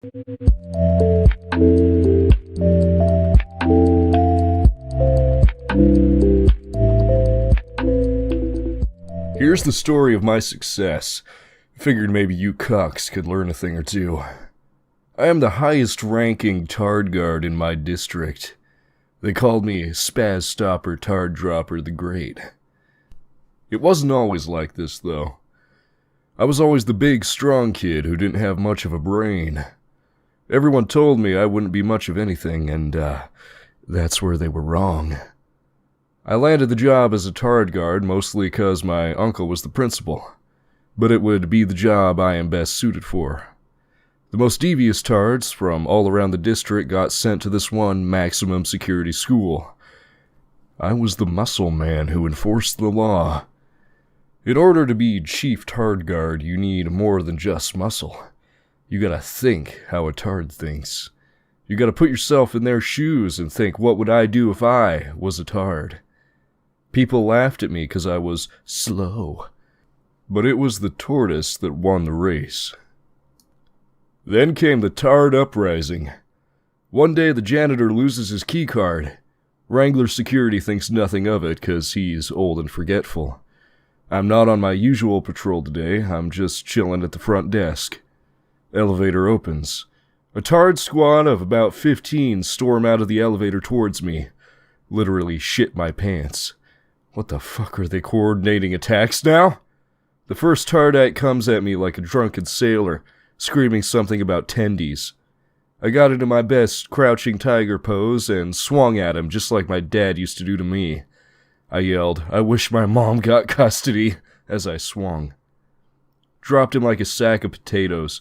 Here's the story of my success. Figured maybe you cucks could learn a thing or two. I am the highest ranking tard guard in my district. They called me Spaz Stopper Tard Dropper the Great. It wasn't always like this, though. I was always the big, strong kid who didn't have much of a brain. Everyone told me I wouldn't be much of anything, and that's where they were wrong. I landed the job as a tard guard mostly 'cause my uncle was the principal, but it would be the job I am best suited for. The most devious tards from all around the district got sent to this one maximum security school. I was the muscle man who enforced the law. In order to be chief tard guard, you need more than just muscle. You gotta think how a tard thinks. You gotta put yourself in their shoes and think, what would I do if I was a tard? People laughed at me 'cause I was slow, but it was the tortoise that won the race. Then came the Tard Uprising. One day the janitor loses his keycard. Wrangler Security thinks nothing of it 'cause he's old and forgetful. I'm not on my usual patrol today, I'm just chilling at the front desk. Elevator opens. A Tard squad of about 15 storm out of the elevator towards me. Literally shit my pants. What the fuck, are they coordinating attacks now? The first Tardite comes at me like a drunken sailor, screaming something about tendies. I got into my best crouching tiger pose and swung at him just like my dad used to do to me. I yelled, "I wish my mom got custody," as I swung. Dropped him like a sack of potatoes.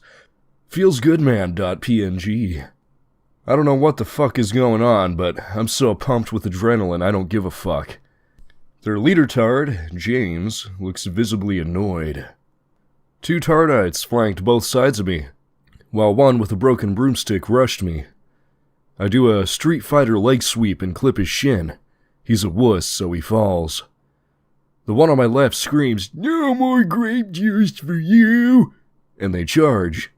Feels good, man. .png. I don't know what the fuck is going on, but I'm so pumped with adrenaline I don't give a fuck. Their leader tard, James, looks visibly annoyed. 2 Tardites flanked both sides of me, while one with a broken broomstick rushed me. I do a Street Fighter leg sweep and clip his shin. He's a wuss, so he falls. The one on my left screams, "No more grape juice for you!" and they charge.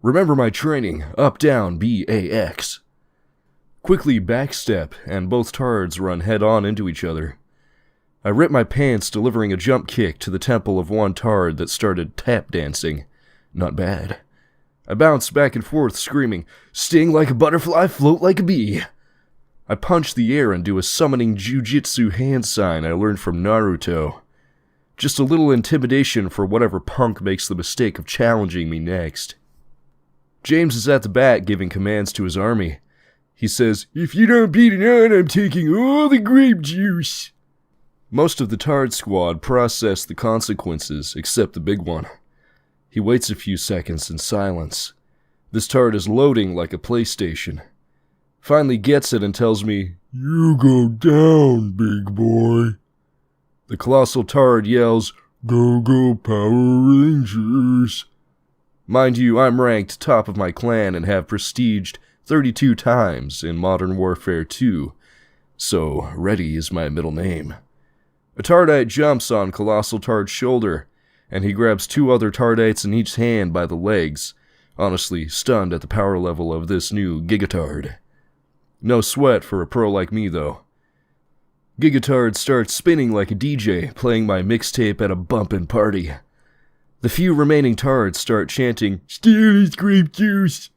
Remember my training, up, down, BAX. Quickly backstep, and both tards run head-on into each other. I rip my pants, delivering a jump kick to the temple of one tard that started tap dancing. Not bad. I bounce back and forth, screaming, "Sting like a butterfly, float like a bee." I punch the air and do a summoning jujitsu hand sign I learned from Naruto. Just a little intimidation for whatever punk makes the mistake of challenging me next. James is at the back giving commands to his army. He says, "If you don't beat it on, I'm taking all the grape juice." Most of the Tard squad process the consequences, except the big one. He waits a few seconds in silence. This Tard is loading like a PlayStation. Finally gets it and tells me, "You go down, big boy." The colossal Tard yells, "Go, go, Power Rangers." Mind you, I'm ranked top of my clan and have prestiged 32 times in Modern Warfare 2, so Ready is my middle name. A Tardite jumps on Colossal Tard's shoulder, and he grabs 2 other Tardites in each hand by the legs, honestly stunned at the power level of this new Gigatard. No sweat for a pro like me, though. Gigatard starts spinning like a DJ, playing my mixtape at a bumpin' party. The few remaining Tards start chanting, "Steal his grape juice!"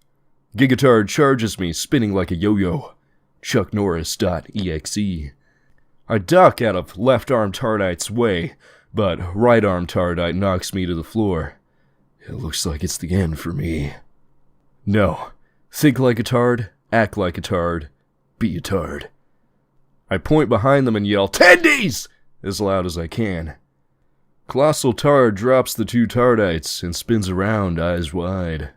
Gigatard charges me, spinning like a yo-yo. ChuckNorris.exe. I duck out of left-arm Tardite's way, but right-arm Tardite knocks me to the floor. It looks like it's the end for me. No. Think like a tard, act like a tard, be a tard. I point behind them and yell, "Tendies!" as loud as I can. Colossal Tard drops the 2 Tardites and spins around, eyes wide.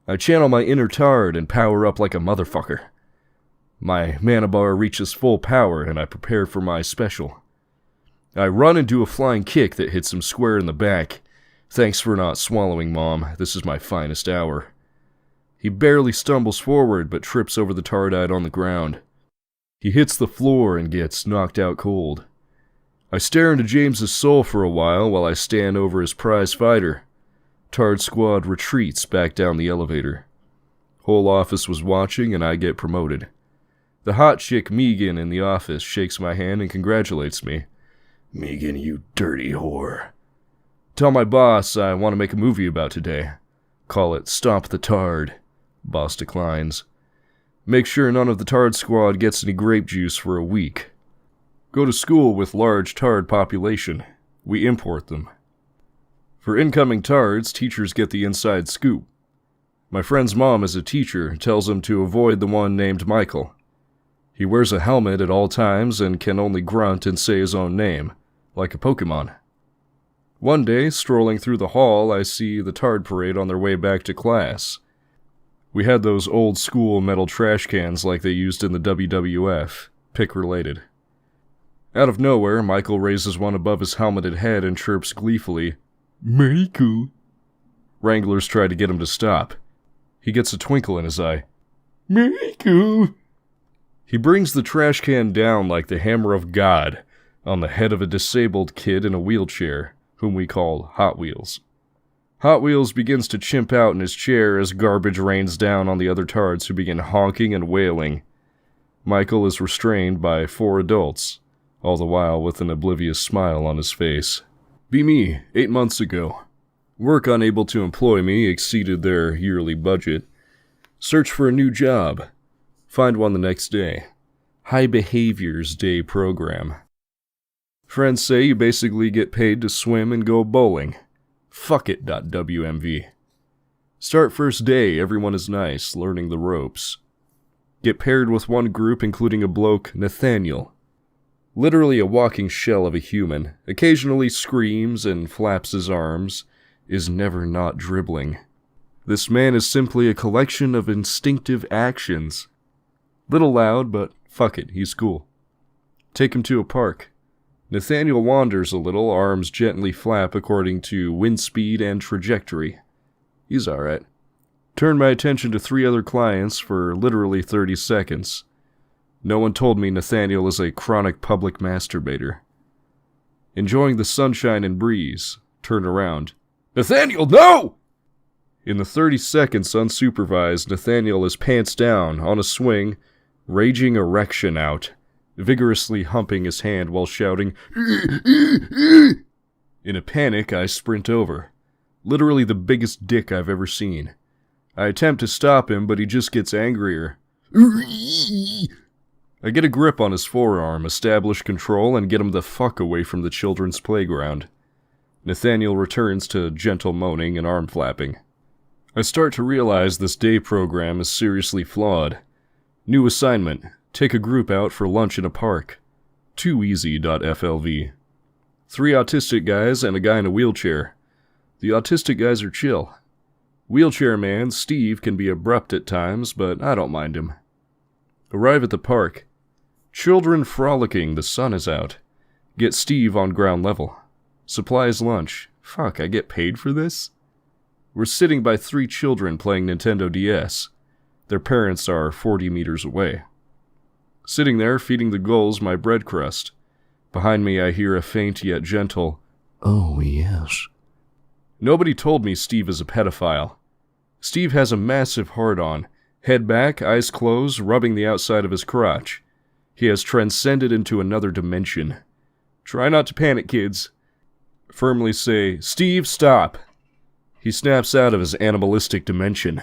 I channel my inner Tard and power up like a motherfucker. My mana bar reaches full power and I prepare for my special. I run and do a flying kick that hits him square in the back. Thanks for not swallowing, Mom. This is my finest hour. He barely stumbles forward but trips over the Tardite on the ground. He hits the floor and gets knocked out cold. I stare into James's soul for a while I stand over his prize fighter. Tard squad retreats back down the elevator. Whole office was watching, and I get promoted. The hot chick Megan in the office shakes my hand and congratulates me. "Megan, you dirty whore. Tell my boss I want to make a movie about today. Call it Stop the Tard." Boss declines. "Make sure none of the Tard squad gets any grape juice for a week. Go to school with large Tard population. We import them. For incoming Tards, teachers get the inside scoop. My friend's mom is a teacher, tells him to avoid the one named Michael. He wears a helmet at all times and can only grunt and say his own name, like a Pokemon. One day, strolling through the hall, I see the Tard parade on their way back to class. We had those old school metal trash cans like they used in the WWF, pick related. Out of nowhere, Michael raises one above his helmeted head and chirps gleefully, "Michael." Wranglers try to get him to stop. He gets a twinkle in his eye. "Michael." He brings the trash can down like the hammer of God on the head of a disabled kid in a wheelchair, whom we call Hot Wheels. Hot Wheels begins to chimp out in his chair as garbage rains down on the other tards who begin honking and wailing. Michael is restrained by 4 adults, all the while with an oblivious smile on his face. Be me, 8 months ago. Work unable to employ me exceeded their yearly budget. Search for a new job. Find one the next day. High Behaviors Day program. Friends say you basically get paid to swim and go bowling. Fuck it, .wmv. Start first day, everyone is nice, learning the ropes. Get paired with one group including a bloke, Nathaniel. Literally a walking shell of a human, occasionally screams and flaps his arms, is never not dribbling. This man is simply a collection of instinctive actions. Little loud, but fuck it, he's cool. Take him to a park. Nathaniel wanders a little, arms gently flap according to wind speed and trajectory. He's alright. Turn my attention to 3 other clients for literally 30 seconds. No one told me Nathaniel is a chronic public masturbator. Enjoying the sunshine and breeze, turn around. "Nathaniel, no!" In the 30 seconds unsupervised, Nathaniel is pants down, on a swing, raging erection out, vigorously humping his hand while shouting, In a panic, I sprint over. Literally the biggest dick I've ever seen. I attempt to stop him, but he just gets angrier. I get a grip on his forearm, establish control, and get him the fuck away from the children's playground. Nathaniel returns to gentle moaning and arm flapping. I start to realize this day program is seriously flawed. New assignment. Take a group out for lunch in a park. Too easy.flv. 3 autistic guys and a guy in a wheelchair. The autistic guys are chill. Wheelchair man, Steve, can be abrupt at times, but I don't mind him. Arrive at the park. Children frolicking, the sun is out. Get Steve on ground level. Supplies lunch. Fuck, I get paid for this? We're sitting by 3 children playing Nintendo DS. Their parents are 40 meters away. Sitting there, feeding the gulls my bread crust. Behind me I hear a faint yet gentle, "Oh, yes." Nobody told me Steve is a pedophile. Steve has a massive hard-on, head back, eyes closed, rubbing the outside of his crotch. He has transcended into another dimension. Try not to panic, kids. Firmly say, "Steve, stop." He snaps out of his animalistic dimension.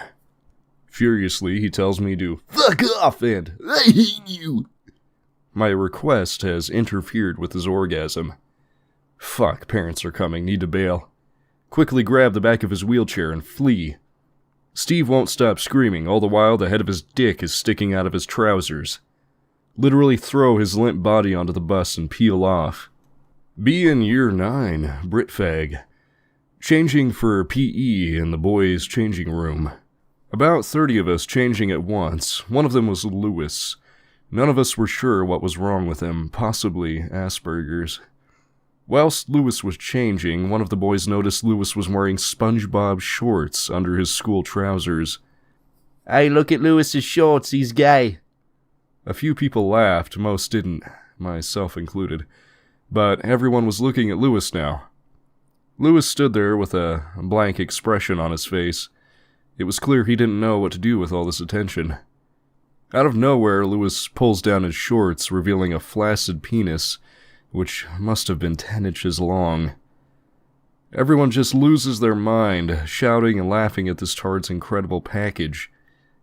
Furiously, he tells me to fuck off and I hate you. My request has interfered with his orgasm. Fuck, parents are coming, need to bail. Quickly grab the back of his wheelchair and flee. Steve won't stop screaming, all the while the head of his dick is sticking out of his trousers. Literally throw his limp body onto the bus and peel off. Be in year 9, Britfag. Changing for PE in the boys' changing room. About 30 of us changing at once. One of them was Lewis. None of us were sure what was wrong with him, possibly Asperger's. Whilst Lewis was changing, one of the boys noticed Lewis was wearing SpongeBob shorts under his school trousers. "Hey, look at Lewis's shorts, he's gay." A few people laughed, most didn't, myself included. But everyone was looking at Lewis now. Lewis stood there with a blank expression on his face. It was clear he didn't know what to do with all this attention. Out of nowhere, Lewis pulls down his shorts, revealing a flaccid penis, which must have been 10 inches long. Everyone just loses their mind, shouting and laughing at this tard's incredible package.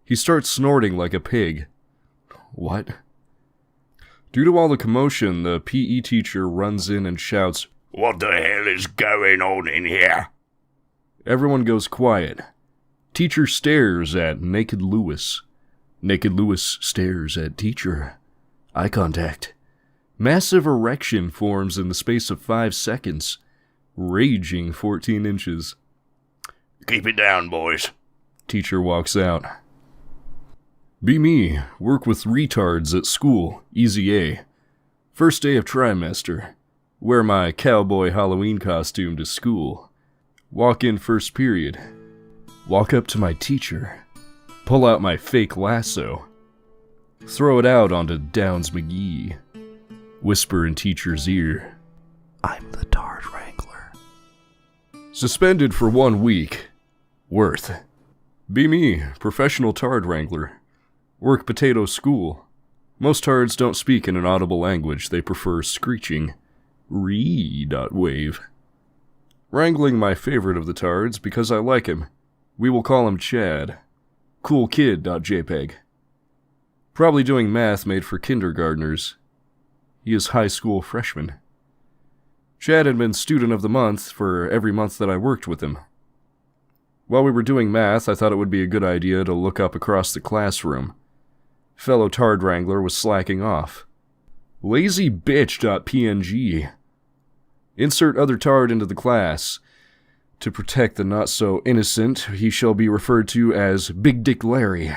He starts snorting like a pig. What? Due to all the commotion, the PE teacher runs in and shouts, "What the hell is going on in here?" Everyone goes quiet. Teacher stares at Naked Lewis. Naked Lewis stares at teacher. Eye contact. Massive erection forms in the space of 5 seconds. Raging 14 inches. "Keep it down, boys." Teacher walks out. Be me. Work with retards at school. Easy A. First day of trimester. Wear my cowboy Halloween costume to school. Walk in first period. Walk up to my teacher. Pull out my fake lasso. Throw it out onto Downs McGee. Whisper in teacher's ear. I'm the Tard Wrangler. Suspended for 1 week. Worth. Be me, professional Tard Wrangler. Work potato school. Most tards don't speak in an audible language, they prefer screeching. Wave. Wrangling my favorite of the tards because I like him. We will call him Chad. Cool kid.jpg. Probably doing math made for kindergartners. He is high school freshman. Chad had been student of the month for every month that I worked with him. While we were doing math, I thought it would be a good idea to look up across the classroom. Fellow Tard Wrangler was slacking off. LazyBitch.png. Insert other Tard into the class. To protect the not-so-innocent, he shall be referred to as Big Dick Larry.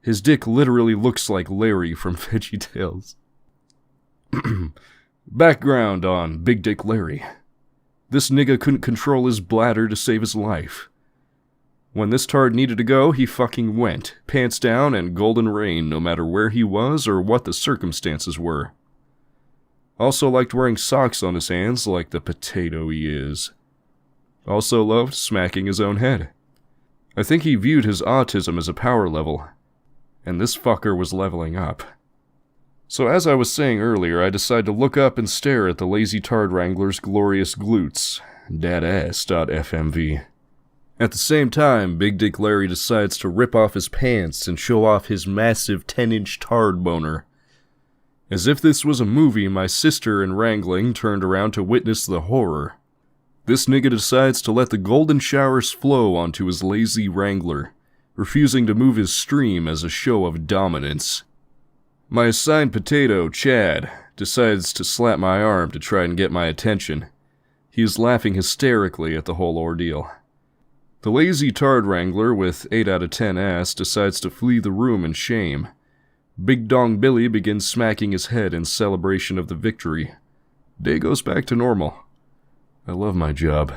His dick literally looks like Larry from VeggieTales. Background on Big Dick Larry. This nigga couldn't control his bladder to save his life. When this tard needed to go, he fucking went, pants down and golden rain, no matter where he was or what the circumstances were. Also liked wearing socks on his hands like the potato he is. Also loved smacking his own head. I think he viewed his autism as a power level, and this fucker was leveling up. So as I was saying earlier, I decided to look up and stare at the lazy Tard Wrangler's glorious glutes. Dadass.fmv. At the same time, Big Dick Larry decides to rip off his pants and show off his massive 10-inch tard boner. As if this was a movie, my sister in wrangling turned around to witness the horror. This nigga decides to let the golden showers flow onto his lazy Wrangler, refusing to move his stream as a show of dominance. My assigned potato, Chad, decides to slap my arm to try and get my attention. He is laughing hysterically at the whole ordeal. The lazy Tard Wrangler with 8 out of 10 ass decides to flee the room in shame. Big Dong Billy begins smacking his head in celebration of the victory. Day goes back to normal. I love my job.